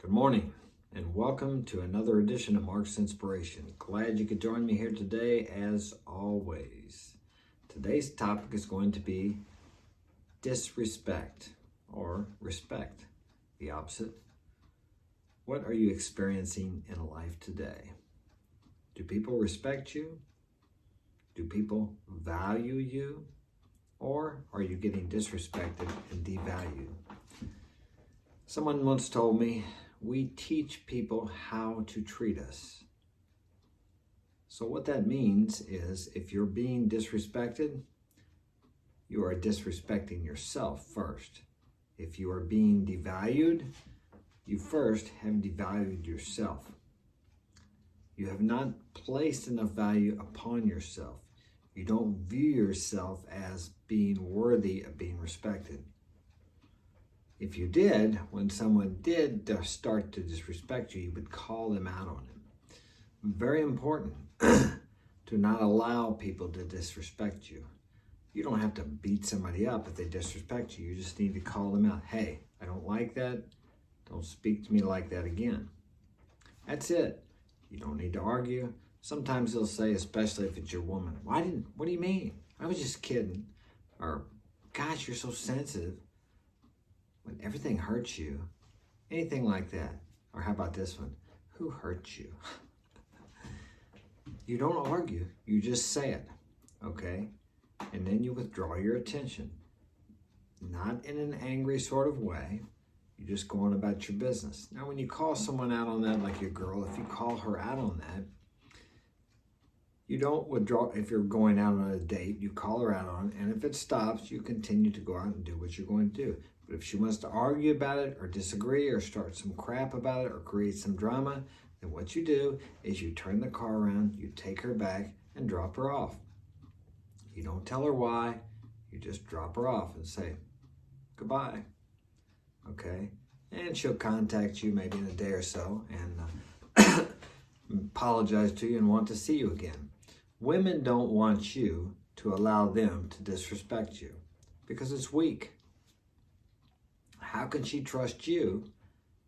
Good morning and welcome to another edition of Mark's Inspiration. Glad you could join me here today as always. Today's topic is going to be disrespect or respect, the opposite. What are you experiencing in life today? Do people respect you? Do people value you? Or are you getting disrespected and devalued? Someone once told me, we teach people how to treat us. So what that means is if you're being disrespected, you are disrespecting yourself first. If you are being devalued, you first have devalued yourself. You have not placed enough value upon yourself. You don't view yourself as being worthy of being respected. If you did, when someone did start to disrespect you, you would call them out on it. Very important to not allow people to disrespect you. You don't have to beat somebody up if they disrespect you. You just need to call them out. Hey, I don't like that. Don't speak to me like that again. That's it. You don't need to argue. Sometimes they'll say, especially if it's your woman, what do you mean? I was just kidding. Or, gosh, you're so sensitive. When everything hurts you, anything like that. Or how about this one? Who hurt you? You don't argue, you just say it, okay? And then you withdraw your attention. Not in an angry sort of way. You just go on about your business. Now, when you call someone out on that, like your girl, if you call her out on that, you don't withdraw. If you're going out on a date, you call her out on it, and if it stops, you continue to go out and do what you're going to do. But if she wants to argue about it or disagree or start some crap about it or create some drama, then what you do is you turn the car around, you take her back and drop her off. You don't tell her why, you just drop her off and say, goodbye, okay? And she'll contact you maybe in a day or so and apologize to you and want to see you again. Women don't want you to allow them to disrespect you because it's weak. How can she trust you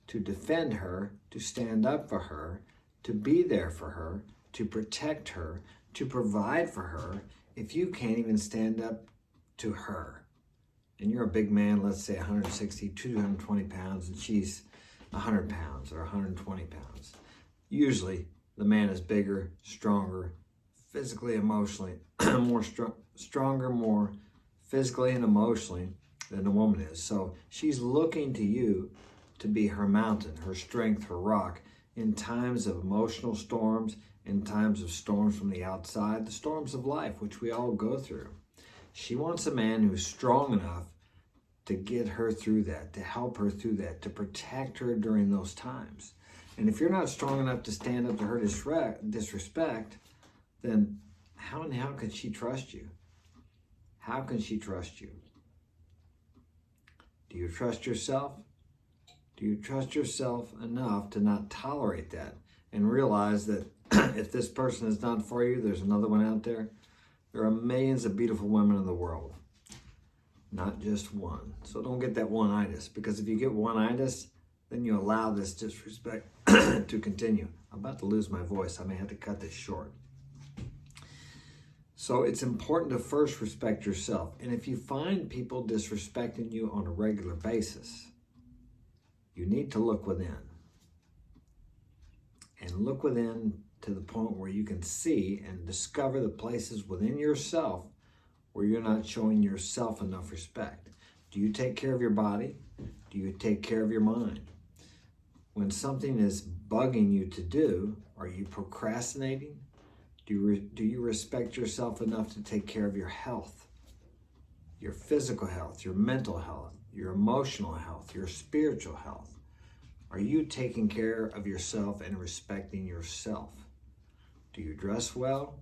to defend her, to stand up for her, to be there for her, to protect her, to provide for her, if you can't even stand up to her? And you're a big man, let's say 160, 220 pounds, and she's 100 pounds or 120 pounds. Usually, the man is bigger, stronger, physically, emotionally, stronger, more physically and emotionally than the woman is. So she's looking to you to be her mountain, her strength, her rock in times of emotional storms, in times of storms from the outside, the storms of life, which we all go through. She wants a man who's strong enough to get her through that, to help her through that, to protect her during those times. And if you're not strong enough to stand up to her disrespect, then how in hell can she trust you? How can she trust you? Do you trust yourself? Do you trust yourself enough to not tolerate that and realize that if this person is not for you, there's another one out there? There are millions of beautiful women in the world, not just one. So don't get that one-itis, because if you get one-itis, then you allow this disrespect to continue. I'm about to lose my voice. I may have to cut this short. So it's important to first respect yourself. And if you find people disrespecting you on a regular basis, you need to look within. And look within to the point where you can see and discover the places within yourself where you're not showing yourself enough respect. Do you take care of your body? Do you take care of your mind? When something is bugging you to do, are you procrastinating? Do you respect yourself enough to take care of your health, your physical health, your mental health, your emotional health, your spiritual health? Are you taking care of yourself and respecting yourself? Do you dress well?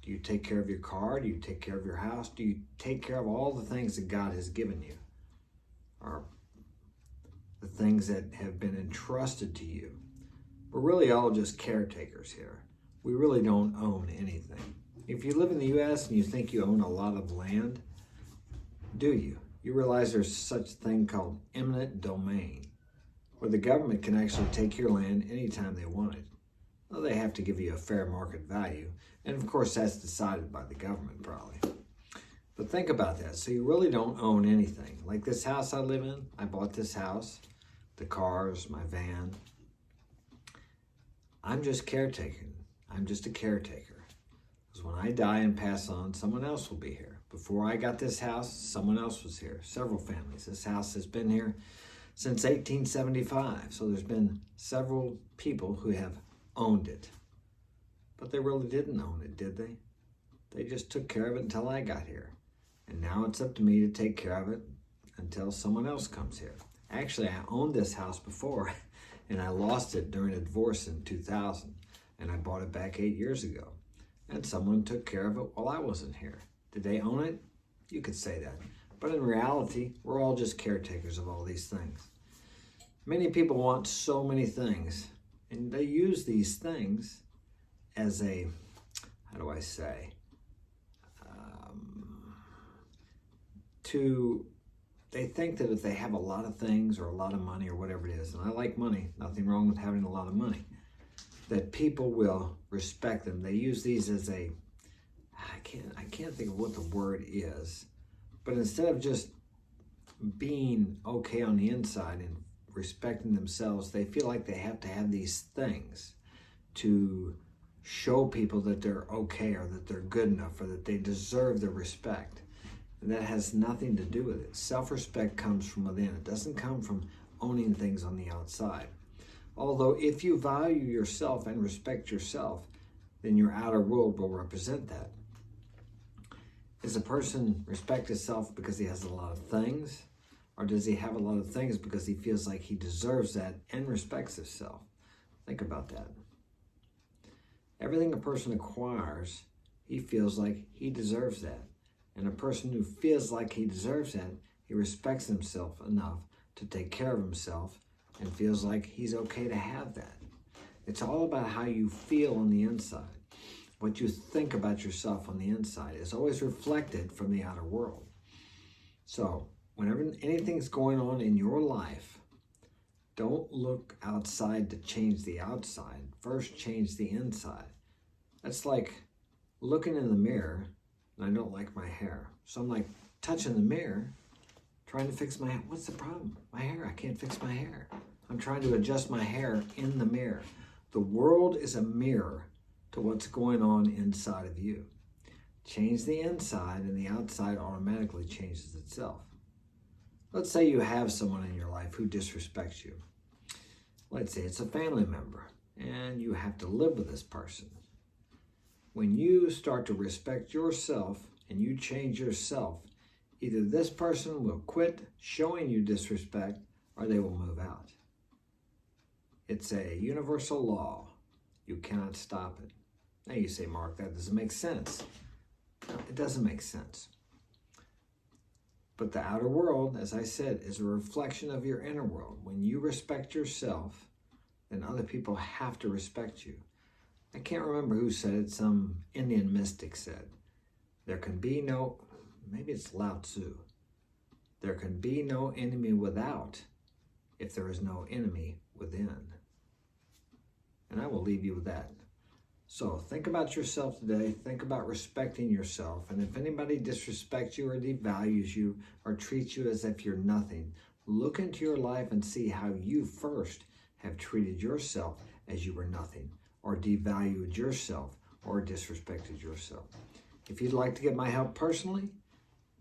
Do you take care of your car? Do you take care of your house? Do you take care of all the things that God has given you? Or the things that have been entrusted to you? We're really all just caretakers here. We really don't own anything. If you live in the U.S. and you think you own a lot of land, do you? You realize there's such a thing called eminent domain. where the government can actually take your land anytime they want it. Well, they have to give you a fair market value, and of course that's decided by the government probably. But think about that. So you really don't own anything. Like this house I live in, I bought this house, the cars, my van. I'm just caretaking. I'm just a caretaker. Because when I die and pass on, someone else will be here. Before I got this house, someone else was here. Several families. This house has been here since 1875. So there's been several people who have owned it. But they really didn't own it, did they? They just took care of it until I got here. And now it's up to me to take care of it until someone else comes here. Actually, I owned this house before, and I lost it during a divorce in 2000. And I bought it back 8 years ago. And someone took care of it while I wasn't here. Did they own it? You could say that. But in reality, we're all just caretakers of all these things. Many people want so many things, and they use these things as a, how do I say, they think that if they have a lot of things or a lot of money or whatever it is, and I like money, nothing wrong with having a lot of money, that people will respect them. They use these as a, I can't think of what the word is, but instead of just being okay on the inside and respecting themselves, they feel like they have to have these things to show people that they're okay or that they're good enough or that they deserve the respect. And that has nothing to do with it. Self-respect comes from within. It doesn't come from owning things on the outside. Although if you value yourself and respect yourself, then your outer world will represent that. Does a person respect himself because he has a lot of things? Or does he have a lot of things because he feels like he deserves that and respects himself? Think about that. Everything a person acquires, he feels like he deserves that. And a person who feels like he deserves that, he respects himself enough to take care of himself and feels like he's okay to have that. It's all about how you feel on the inside. What you think about yourself on the inside is always reflected from the outer world. So whenever anything's going on in your life, don't look outside to change the outside. First, change the inside. That's like looking in the mirror, and I don't like my hair. So I'm like touching the mirror, trying to fix my hair. What's the problem? My hair, I can't fix my hair. I'm trying to adjust my hair in the mirror. The world is a mirror to what's going on inside of you. Change the inside and the outside automatically changes itself. Let's say you have someone in your life who disrespects you. Let's say it's a family member and you have to live with this person. When you start to respect yourself and you change yourself, either this person will quit showing you disrespect or they will move out. It's a universal law. You cannot stop it. Now you say, Mark, that doesn't make sense. No, it doesn't make sense. But the outer world, as I said, is a reflection of your inner world. When you respect yourself, then other people have to respect you. I can't remember who said it. Some Indian mystic said, there can be no, maybe it's Lao Tzu, there can be no enemy without if there is no enemy within. And I will leave you with that. So think about yourself today. Think about respecting yourself. And if anybody disrespects you or devalues you or treats you as if you're nothing, look into your life and see how you first have treated yourself as you were nothing, or devalued yourself, or disrespected yourself. If you'd like to get my help personally,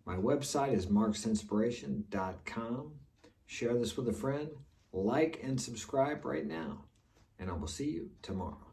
my website is marksinspiration.com. Share this with a friend, like and subscribe right now, and I will see you tomorrow.